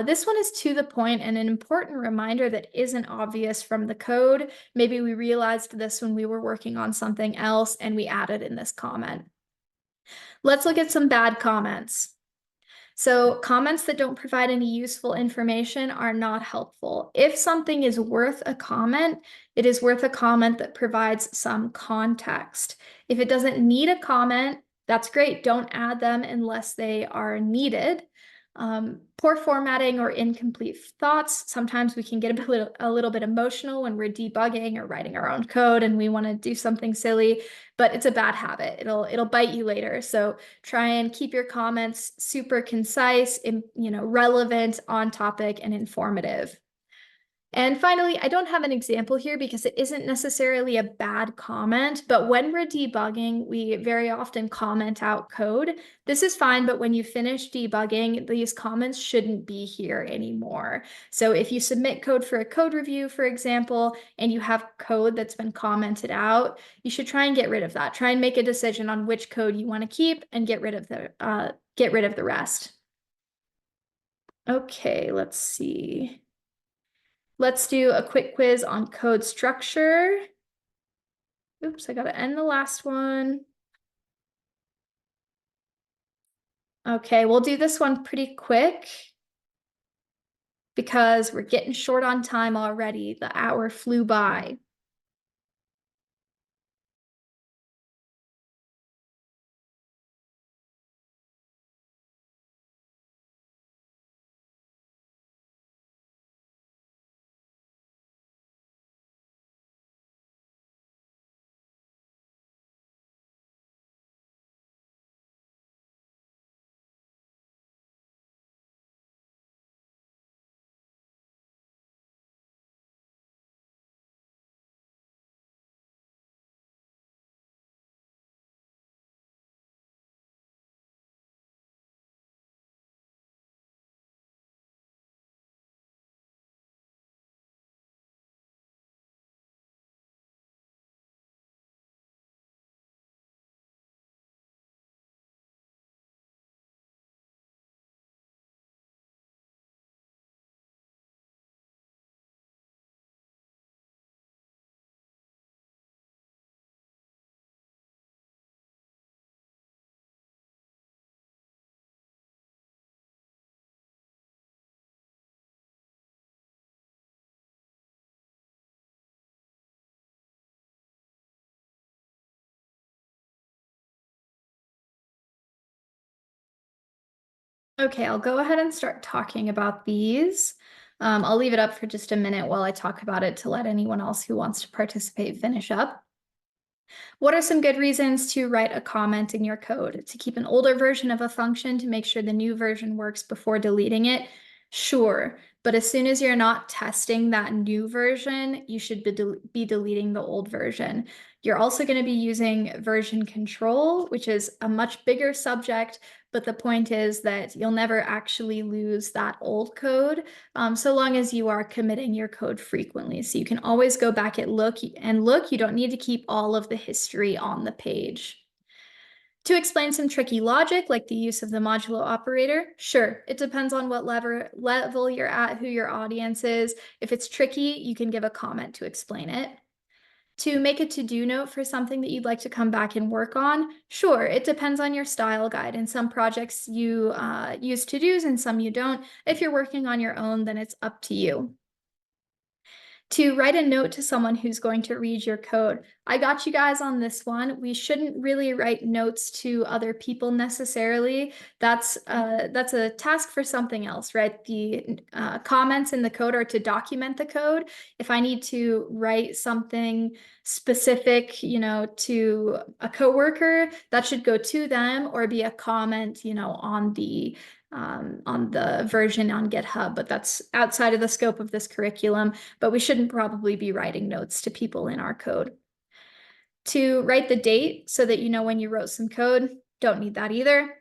This one is to the point and an important reminder that isn't obvious from the code. Maybe we realized this when we were working on something else and we added in this comment. Let's look at some bad comments. So comments that don't provide any useful information are not helpful. If something is worth a comment, it is worth a comment that provides some context. If it doesn't need a comment, that's great. Don't add them unless they are needed. Poor formatting or incomplete thoughts. Sometimes we can get a little bit emotional when we're debugging or writing our own code and we want to do something silly, but it's a bad habit. It'll bite you later. So try and keep your comments super concise, relevant, on topic, and informative. And finally, I don't have an example here because it isn't necessarily a bad comment, but when we're debugging, we very often comment out code. This is fine, but when you finish debugging, these comments shouldn't be here anymore. So if you submit code for a code review, for example, and you have code that's been commented out, you should try and get rid of that. Try and make a decision on which code you want to keep and get rid of the rest. Okay, let's see. Let's do a quick quiz on code structure. Oops, I gotta end the last one. Okay, we'll do this one pretty quick because we're getting short on time already. The hour flew by. Okay, I'll go ahead and start talking about these. I'll leave it up for just a minute while I talk about it to let anyone else who wants to participate finish up. What are some good reasons to write a comment in your code? To keep an older version of a function to make sure the new version works before deleting it? Sure, but as soon as you're not testing that new version, you should be deleting the old version. You're also going to be using version control, which is a much bigger subject, but the point is that you'll never actually lose that old code, so long as you are committing your code frequently. So you can always go back and look. You don't need to keep all of the history on the page. To explain some tricky logic, like the use of the modulo operator, sure, it depends on what level you're at, who your audience is. If it's tricky, you can give a comment to explain it. To make a to-do note for something that you'd like to come back and work on, sure, it depends on your style guide. In some projects, you use to-dos and some you don't. If you're working on your own, then it's up to you. To write a note to someone who's going to read your code. I got you guys on this one. We shouldn't really write notes to other people necessarily. That's a task for something else, right? The comments in the code are to document the code. If I need to write something specific, to a coworker, that should go to them or be a comment, on the version on GitHub, but that's outside of the scope of this curriculum, but we shouldn't probably be writing notes to people in our code. To write the date so that you know when you wrote some code, don't need that either.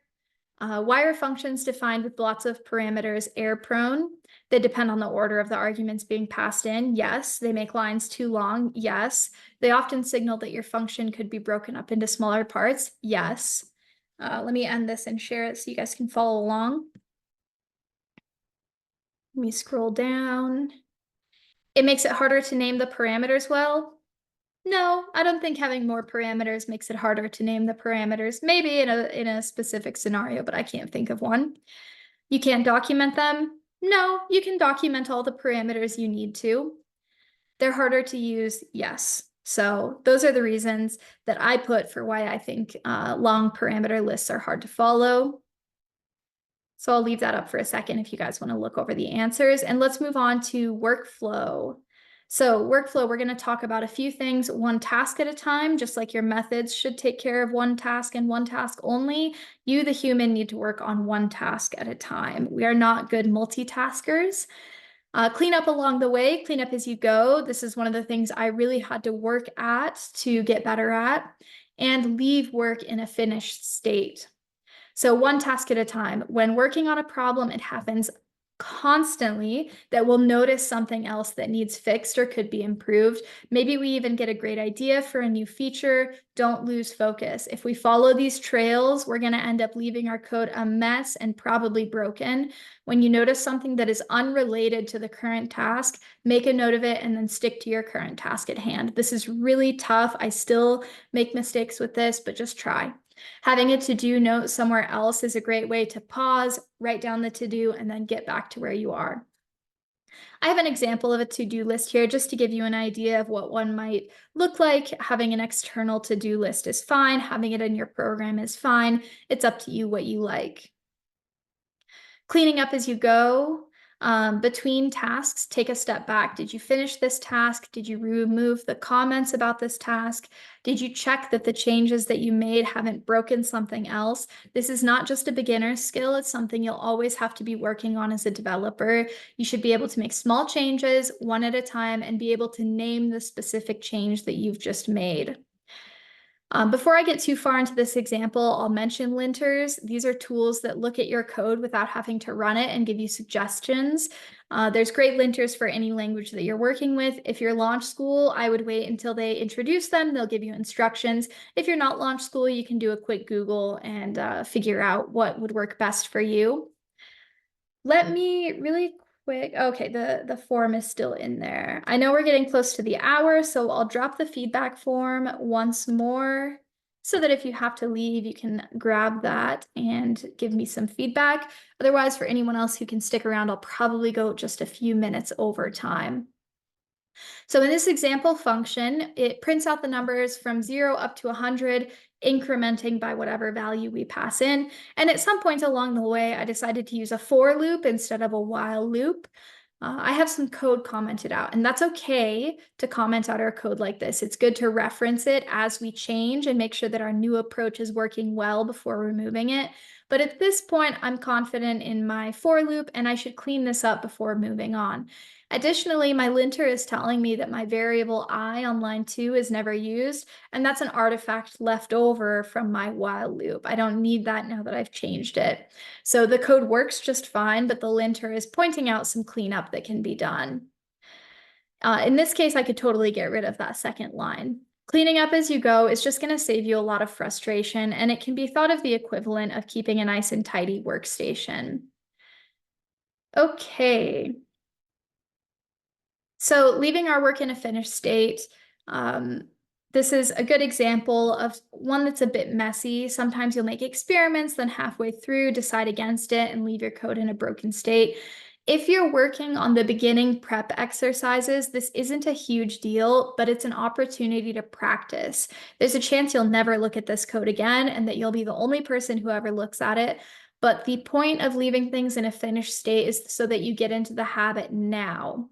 Why are functions defined with lots of parameters error prone? They depend on the order of the arguments being passed in. Yes. They make lines too long. Yes. They often signal that your function could be broken up into smaller parts. Yes. Let me end this and share it so you guys can follow along. Let me scroll down. It makes it harder to name the parameters well. No, I don't think having more parameters makes it harder to name the parameters. Maybe in a specific scenario, but I can't think of one. You can't document them. No, you can document all the parameters you need to. They're harder to use. Yes. So those are the reasons that I put for why I think long parameter lists are hard to follow. So I'll leave that up for a second if you guys want to look over the answers. And let's move on to workflow. So workflow, we're going to talk about a few things, one task at a time, just like your methods should take care of one task and one task only. You, the human, need to work on one task at a time. We are not good multitaskers. Clean up along the way, clean up as you go. This is one of the things I really had to work at to get better at, and leave work in a finished state. So one task at a time. When working on a problem, it happens constantly that we'll notice something else that needs fixed or could be improved. Maybe we even get a great idea for a new feature. Don't lose focus. If we follow these trails, we're going to end up leaving our code a mess and probably broken. When you notice something that is unrelated to the current task, make a note of it and then stick to your current task at hand. This is really tough. I still make mistakes with this, but just try. Having a to-do note somewhere else is a great way to pause, write down the to-do, and then get back to where you are. I have an example of a to-do list here just to give you an idea of what one might look like. Having an external to-do list is fine. Having it in your program is fine. It's up to you what you like. Cleaning up as you go. Between tasks, take a step back. Did you finish this task? Did you remove the comments about this task? Did you check that the changes that you made haven't broken something else? This is not just a beginner skill. It's something you'll always have to be working on as a developer. You should be able to make small changes one at a time and be able to name the specific change that you've just made. Before I get too far into this example, I'll mention linters. These are tools that look at your code without having to run it and give you suggestions. There's great linters for any language that you're working with. If you're launch school, I would wait until they introduce them. They'll give you instructions. If you're not launch school, you can do a quick Google and figure out what would work best for you. Let me really quick. Okay, the form is still in there. I know we're getting close to the hour, so I'll drop the feedback form once more so that if you have to leave, you can grab that and give me some feedback. Otherwise, for anyone else who can stick around, I'll probably go just a few minutes over time. So in this example function, it prints out the numbers from 0 up to 100, incrementing by whatever value we pass in. And at some point along the way, I decided to use a for loop instead of a while loop. I have some code commented out, and that's okay to comment out our code like this. It's good to reference it as we change and make sure that our new approach is working well before removing it. But at this point, I'm confident in my for loop, and I should clean this up before moving on. Additionally, my linter is telling me that my variable I on line 2 is never used, and that's an artifact left over from my while loop. I don't need that now that I've changed it. So the code works just fine, but the linter is pointing out some cleanup that can be done. In this case, I could totally get rid of that second line. Cleaning up as you go is just going to save you a lot of frustration, and it can be thought of the equivalent of keeping a nice and tidy workstation. Okay. So leaving our work in a finished state, this is a good example of one that's a bit messy. Sometimes you'll make experiments, then halfway through decide against it and leave your code in a broken state. If you're working on the beginning prep exercises, this isn't a huge deal, but it's an opportunity to practice. There's a chance you'll never look at this code again and that you'll be the only person who ever looks at it. But the point of leaving things in a finished state is so that you get into the habit now.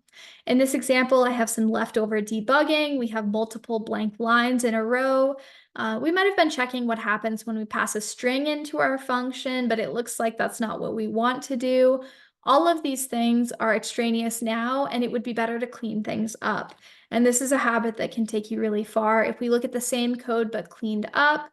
In this example, I have some leftover debugging. We have multiple blank lines in a row. We might have been checking what happens when we pass a string into our function, but it looks like that's not what we want to do. All of these things are extraneous now, and it would be better to clean things up. And this is a habit that can take you really far. If we look at the same code but cleaned up,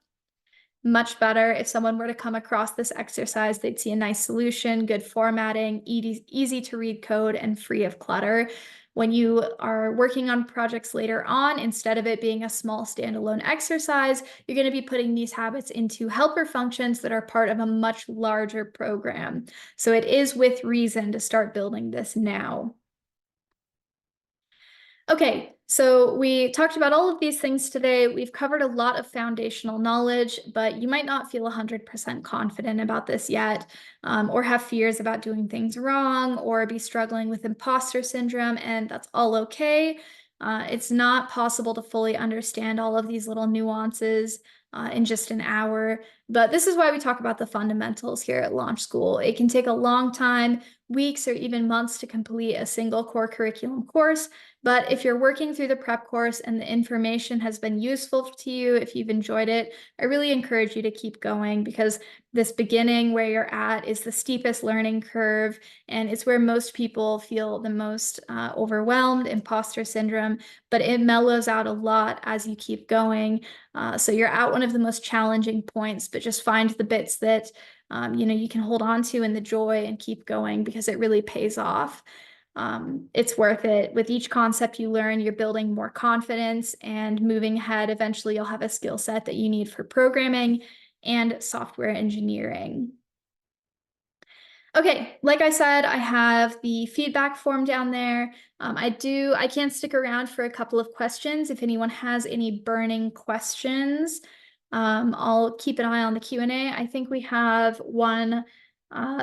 much better. If someone were to come across this exercise, they'd see a nice solution, good formatting, easy to read code, and free of clutter. When you are working on projects later on, instead of it being a small standalone exercise, you're going to be putting these habits into helper functions that are part of a much larger program. So it is with reason to start building this now. Okay, so we talked about all of these things today. We've covered a lot of foundational knowledge, but you might not feel 100% confident about this yet, or have fears about doing things wrong, or be struggling with imposter syndrome, and that's all okay. It's not possible to fully understand all of these little nuances in just an hour, but this is why we talk about the fundamentals here at Launch School. It can take a long time, weeks or even months to complete a single core curriculum course, but if you're working through the prep course and the information has been useful to you, if you've enjoyed it, I really encourage you to keep going, because this beginning where you're at is the steepest learning curve, and it's where most people feel the most overwhelmed, imposter syndrome, but it mellows out a lot as you keep going. So you're at one of the most challenging points, but just find the bits that you can hold on to in the joy and keep going, because it really pays off. It's worth it. With each concept you learn, you're building more confidence and moving ahead. Eventually, you'll have a skill set that you need for programming and software engineering. Okay, like I said, I have the feedback form down there. I can stick around for a couple of questions. If anyone has any burning questions, I'll keep an eye on the Q&A. I think we have one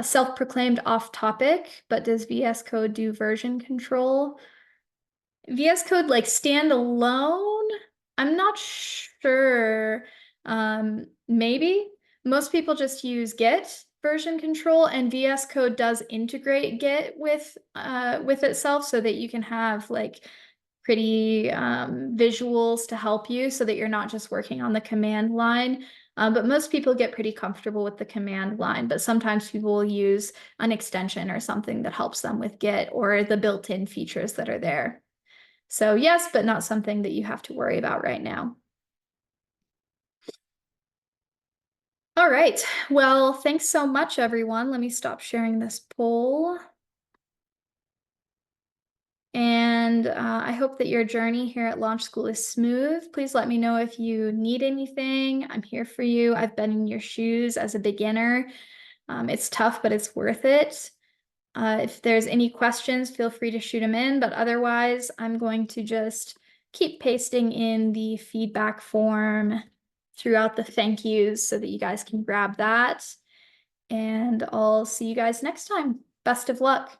self-proclaimed off topic, but does VS Code do version control? VS Code like stand alone? I'm not sure. Maybe. Most people just use Git version control, and VS Code does integrate Git with itself so that you can have like pretty visuals to help you so that you're not just working on the command line. But most people get pretty comfortable with the command line, but sometimes people will use an extension or something that helps them with Git or the built-in features that are there. So yes, but not something that you have to worry about right now. All right. Well, thanks so much, everyone. Let me stop sharing this poll. And I hope that your journey here at Launch School is smooth. Please let me know if you need anything. I'm here for you. I've been in your shoes as a beginner. It's tough, but it's worth it. If there's any questions, feel free to shoot them in, but otherwise, I'm going to just keep pasting in the feedback form throughout the thank yous so that you guys can grab that. And I'll see you guys next time. Best of luck.